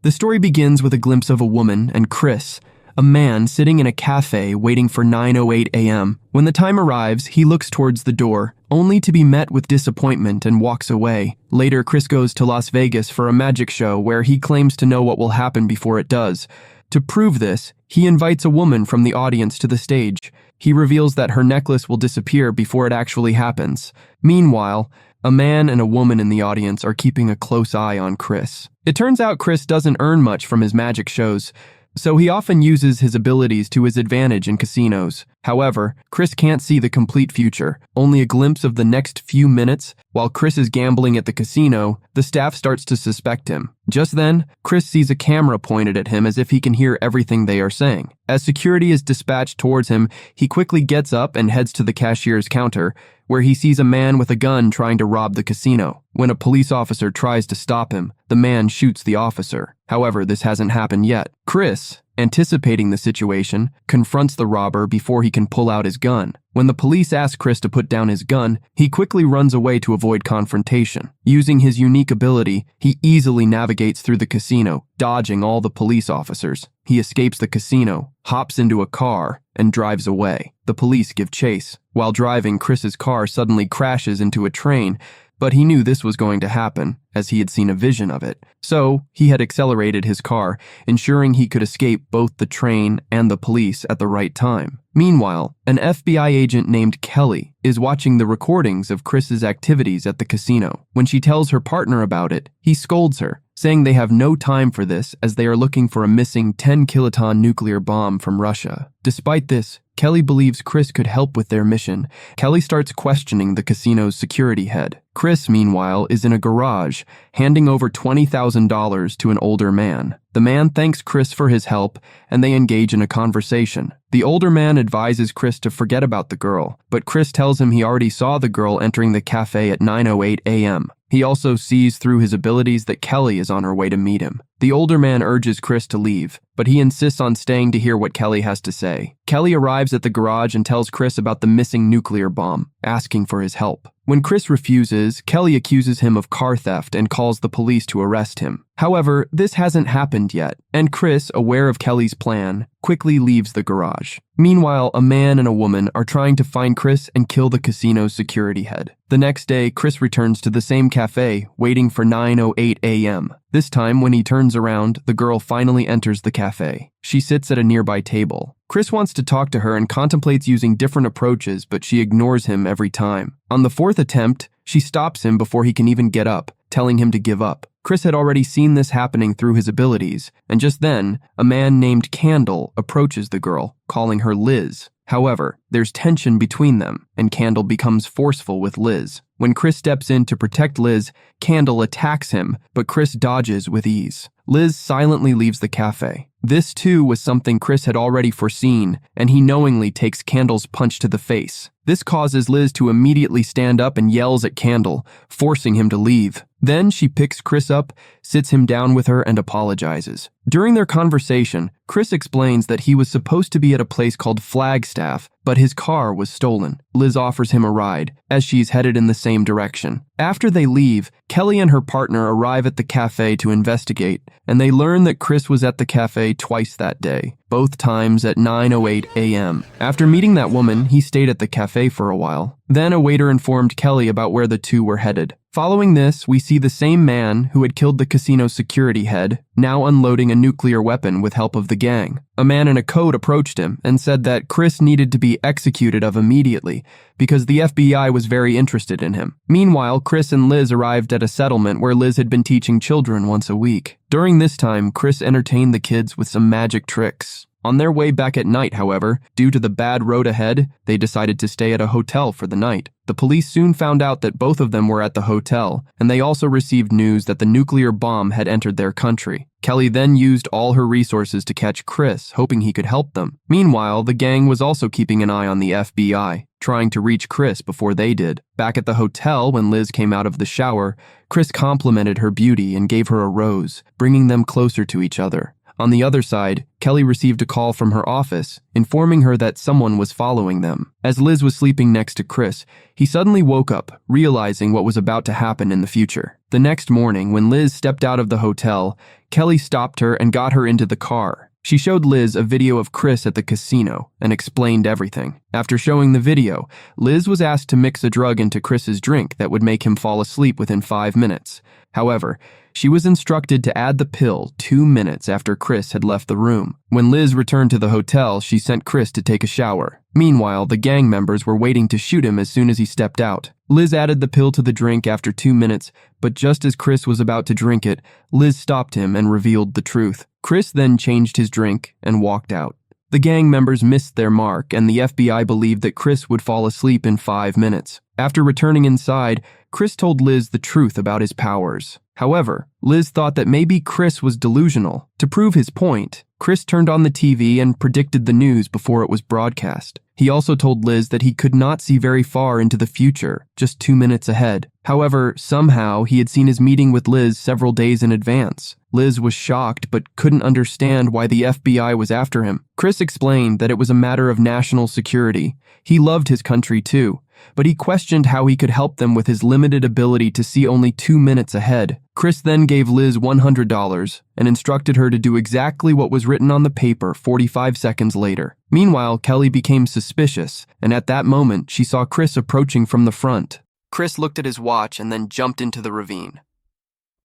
The story begins with a glimpse of a woman and Chris, a man sitting in a cafe waiting for 9:08 a.m. When the time arrives, he looks towards the door, only to be met with disappointment and walks away. Later, Chris goes to Las Vegas for a magic show where he claims to know what will happen before it does. To prove this, he invites a woman from the audience to the stage. He reveals that her necklace will disappear before it actually happens. Meanwhile, a man and a woman in the audience are keeping a close eye on Chris. It turns out Chris doesn't earn much from his magic shows, so he often uses his abilities to his advantage in casinos. However, Chris can't see the complete future, only a glimpse of the next few minutes. While Chris is gambling at the casino, the staff starts to suspect him. Just then, Chris sees a camera pointed at him as if he can hear everything they are saying. As security is dispatched towards him, he quickly gets up and heads to the cashier's counter, where he sees a man with a gun trying to rob the casino. When a police officer tries to stop him, the man shoots the officer. However, this hasn't happened yet. Chris, anticipating the situation, confronts the robber before he can pull out his gun. When the police ask Chris to put down his gun, he quickly runs away to avoid confrontation. Using his unique ability, he easily navigates through the casino, dodging all the police officers. He escapes the casino, hops into a car, and drives away. The police give chase. While driving, Chris's car suddenly crashes into a train, but he knew this was going to happen, as he had seen a vision of it. So, he had accelerated his car, ensuring he could escape both the train and the police at the right time. Meanwhile, an FBI agent named Kelly is watching the recordings of Chris's activities at the casino. When she tells her partner about it, he scolds her, saying they have no time for this as they are looking for a missing 10-kiloton nuclear bomb from Russia. Despite this, Kelly believes Chris could help with their mission. Kelly starts questioning the casino's security head. Chris, meanwhile, is in a garage, handing over $20,000 to an older man. The man thanks Chris for his help, and they engage in a conversation. The older man advises Chris to forget about the girl, but Chris tells him he already saw the girl entering the cafe at 9:08 a.m. He also sees through his abilities that Kelly is on her way to meet him. The older man urges Chris to leave, but he insists on staying to hear what Kelly has to say. Kelly arrives at the garage and tells Chris about the missing nuclear bomb, asking for his help. When Chris refuses, Kelly accuses him of car theft and calls the police to arrest him. However, this hasn't happened yet, and Chris, aware of Kelly's plan, quickly leaves the garage. Meanwhile, a man and a woman are trying to find Chris and kill the casino's security head. The next day, Chris returns to the same cafe, waiting for 9:08 a.m. This time, when he turns around, the girl finally enters the cafe. She sits at a nearby table. Chris wants to talk to her and contemplates using different approaches, but she ignores him every time. On the fourth attempt, she stops him before he can even get up, telling him to give up. Chris had already seen this happening through his abilities, and just then, a man named Candle approaches the girl, calling her Liz. However, there's tension between them, and Candle becomes forceful with Liz. When Chris steps in to protect Liz, Candle attacks him, but Chris dodges with ease. Liz silently leaves the cafe. This too was something Chris had already foreseen, and he knowingly takes Candle's punch to the face. This causes Liz to immediately stand up and yells at Candle, forcing him to leave. Then she picks Chris up, sits him down with her, and apologizes. During their conversation, Chris explains that he was supposed to be at a place called Flagstaff, but his car was stolen. Liz offers him a ride, as she's headed in the same direction. After they leave, Kelly and her partner arrive at the cafe to investigate, and they learn that Chris was at the cafe twice that day, both times at 9:08 a.m. After meeting that woman, he stayed at the cafe for a while. Then a waiter informed Kelly about where the two were headed. Following this, we see the same man who had killed the casino security head, now unloading a nuclear weapon with help of the gang. A man in a coat approached him and said that Chris needed to be executed of immediately because the FBI was very interested in him. Meanwhile, Chris and Liz arrived at a settlement where Liz had been teaching children once a week. During this time, Chris entertained the kids with some magic tricks. On their way back at night, however, due to the bad road ahead, they decided to stay at a hotel for the night. The police soon found out that both of them were at the hotel, and they also received news that the nuclear bomb had entered their country. Kelly then used all her resources to catch Chris, hoping he could help them. Meanwhile, the gang was also keeping an eye on the FBI, trying to reach Chris before they did. Back at the hotel, when Liz came out of the shower, Chris complimented her beauty and gave her a rose, bringing them closer to each other. On the other side, Kelly received a call from her office, informing her that someone was following them. As Liz was sleeping next to Chris, he suddenly woke up, realizing what was about to happen in the future. The next morning, when Liz stepped out of the hotel, Kelly stopped her and got her into the car. She showed Liz a video of Chris at the casino and explained everything. After showing the video, Liz was asked to mix a drug into Chris's drink that would make him fall asleep within 5 minutes. However, she was instructed to add the pill 2 minutes after Chris had left the room. When Liz returned to the hotel, she sent Chris to take a shower. Meanwhile, the gang members were waiting to shoot him as soon as he stepped out. Liz added the pill to the drink after 2 minutes, but just as Chris was about to drink it, Liz stopped him and revealed the truth. Chris then changed his drink and walked out. The gang members missed their mark, and the FBI believed that Chris would fall asleep in 5 minutes. After returning inside, Chris told Liz the truth about his powers. However, Liz thought that maybe Chris was delusional. To prove his point, Chris turned on the TV and predicted the news before it was broadcast. He also told Liz that he could not see very far into the future, just 2 minutes ahead. However, somehow he had seen his meeting with Liz several days in advance. Liz was shocked but couldn't understand why the FBI was after him. Chris explained that it was a matter of national security. He loved his country too, but he questioned how he could help them with his limited ability to see only 2 minutes ahead. Chris then gave Liz $100 and instructed her to do exactly what was written on the paper 45 seconds later. Meanwhile, Kelly became suspicious, and at that moment, she saw Chris approaching from the front. Chris looked at his watch and then jumped into the ravine.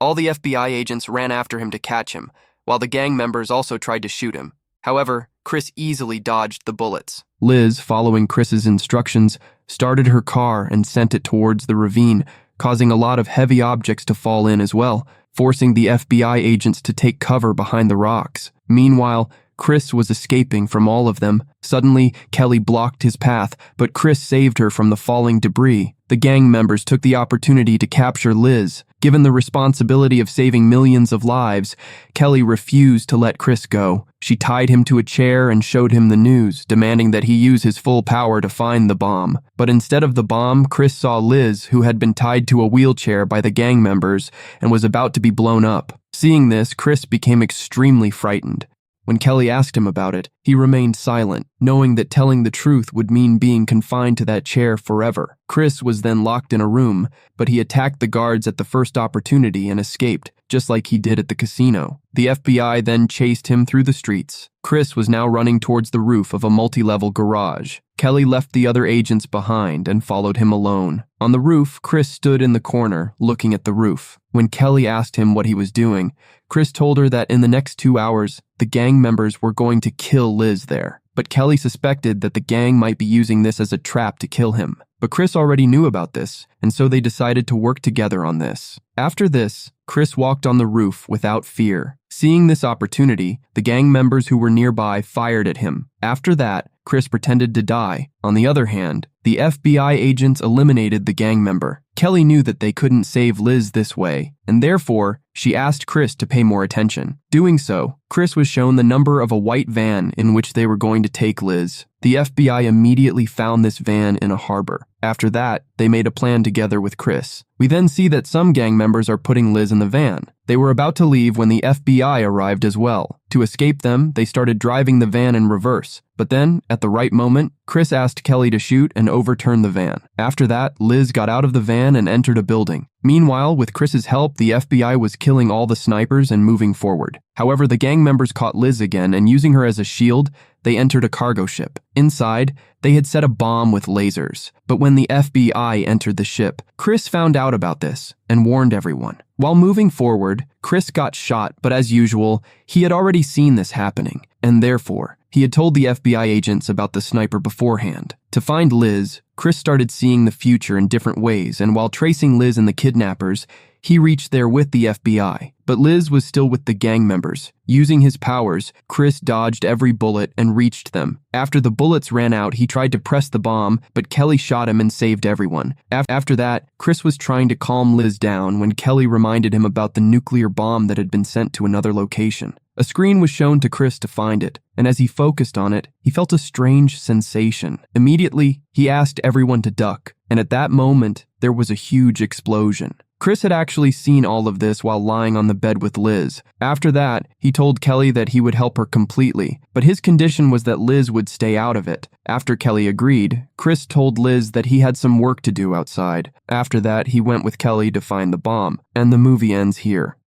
All the FBI agents ran after him to catch him, while the gang members also tried to shoot him. However, Chris easily dodged the bullets. Liz, following Chris's instructions, started her car and sent it towards the ravine, causing a lot of heavy objects to fall in as well, forcing the FBI agents to take cover behind the rocks. Meanwhile, Chris was escaping from all of them. Suddenly, Kelly blocked his path, but Chris saved her from the falling debris. The gang members took the opportunity to capture Liz. Given the responsibility of saving millions of lives, Kelly refused to let Chris go. She tied him to a chair and showed him the news, demanding that he use his full power to find the bomb. But instead of the bomb, Chris saw Liz, who had been tied to a wheelchair by the gang members and was about to be blown up. Seeing this, Chris became extremely frightened. When Kelly asked him about it, he remained silent, knowing that telling the truth would mean being confined to that chair forever. Chris was then locked in a room, but he attacked the guards at the first opportunity and escaped, just like he did at the casino. The FBI then chased him through the streets. Chris was now running towards the roof of a multi-level garage. Kelly left the other agents behind and followed him alone. On the roof, Chris stood in the corner, looking at the roof. When Kelly asked him what he was doing, Chris told her that in the next 2 hours, the gang members were going to kill Liz there. But Kelly suspected that the gang might be using this as a trap to kill him. But Chris already knew about this, and so they decided to work together on this. After this, Chris walked on the roof without fear. Seeing this opportunity, the gang members who were nearby fired at him. After that, Chris pretended to die. On the other hand, the FBI agents eliminated the gang member. Kelly knew that they couldn't save Liz this way, and therefore, she asked Chris to pay more attention. Doing so, Chris was shown the number of a white van in which they were going to take Liz. The FBI immediately found this van in a harbor. After that, they made a plan together with Chris. We then see that some gang members are putting Liz in the van. They were about to leave when the FBI arrived as well. To escape them, they started driving the van in reverse. But then, at the right moment, Chris asked Kelly to shoot and overturn the van. After that, Liz got out of the van and entered a building. Meanwhile, with Chris's help, the FBI was killing all the snipers and moving forward. However, the gang members caught Liz again, and using her as a shield, they entered a cargo ship. Inside, they had set a bomb with lasers. But when the FBI entered the ship, Chris found out about this and warned everyone. While moving forward, Chris got shot, but as usual, he had already seen this happening, and therefore, he had told the FBI agents about the sniper beforehand. To find Liz, Chris started seeing the future in different ways, and while tracing Liz and the kidnappers, he reached there with the FBI. But Liz was still with the gang members. Using his powers, Chris dodged every bullet and reached them. After the bullets ran out, he tried to press the bomb, but Kelly shot him and saved everyone. After that, Chris was trying to calm Liz down when Kelly reminded him about the nuclear bomb that had been sent to another location. A screen was shown to Chris to find it, and as he focused on it, he felt a strange sensation. Immediately, he asked everyone to duck, and at that moment, there was a huge explosion. Chris had actually seen all of this while lying on the bed with Liz. After that, he told Kelly that he would help her completely, but his condition was that Liz would stay out of it. After Kelly agreed, Chris told Liz that he had some work to do outside. After that, he went with Kelly to find the bomb, and the movie ends here.